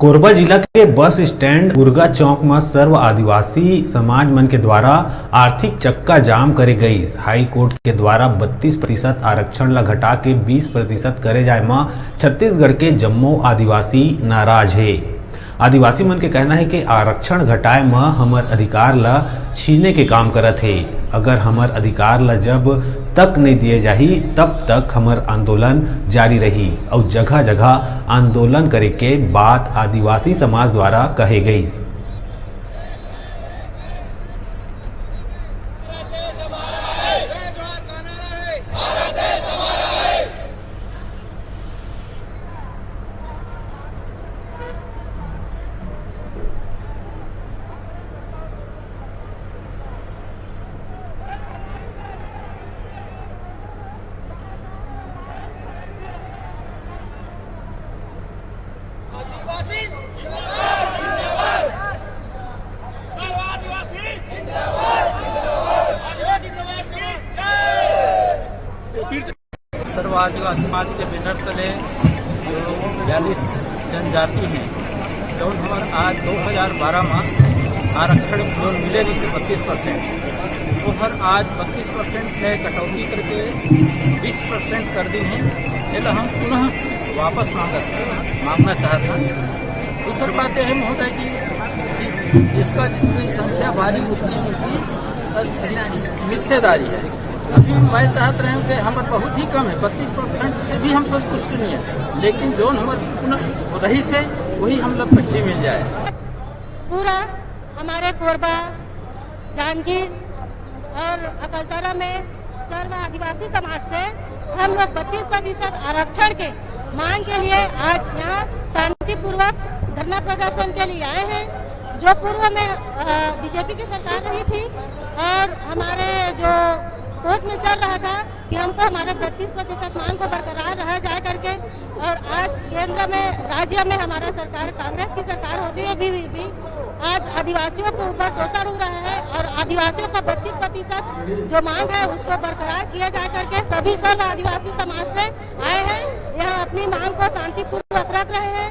कोरबा जिला के bus stand Urga चौक में सर्व आदिवासी समाज मन के द्वारा आर्थिक चक्का जाम करे गई। हाई कोर्ट के द्वारा 32% आरक्षण ला घटा के 20% करे जाए में छत्तीसगढ़ के जम्मो आदिवासी नाराज है। आदिवासी मन के कहना है कि आरक्षण घटाए में हमर अधिकार ला छीने के काम करत है। अगर हमर अधिकार ला जब तक नहीं दिए जाही तब तक हमर आंदोलन जारी रही और जगह जगह आंदोलन करे के बात आदिवासी समाज द्वारा कहे गई। सर्व आदिवासी समाज के बैनर तले जो 42 जनजाति हैं जो हमार आज 2012 में आरक्षण जो मिले रही से 32% वो हर आज 32% में कटौती करके 20% कर दी हैं। इसलिए हम पुनः वापस मांगना चाहता हैं। दूसरी बात यह है महोदय जी, जिसका जितनी संख्या भारी उतनी उनकी हिस्सेदारी है। अभी मैं चाहते रहे कि हमारे बहुत ही कम है, 32% से भी हम संतुष्ट नहीं है, लेकिन जो हमारे पुनः रही से वही हम लोग पहले मिल जाए। पूरा हमारे कोरबा, जांजगीर और अकलतरा में सर्व आदिवासी समाज से हम लोग 32% आरक्षण के मांग के लिए आज यहाँ शांतिपूर्वक धरना प्रदर्शन के लिए आए हैं। जो पूर्व में बीजेपी की सरकार रही थी और हमारे जो कोर्ट में चल रहा था कि हमको हमारे 32% मांग को बरकरार रहा जाए करके, और आज केंद्र में राज्य में हमारा सरकार कांग्रेस की सरकार होती है भी आज आदिवासियों के ऊपर शोषण हो रहा है और आदिवासियों का 32% जो मांग है उसको बरकरार किया जाए करके सभी सर्व आदिवासी समाज से आए हैं। यहाँ अपनी मांग को शांतिपूर्वक रख रहे हैं।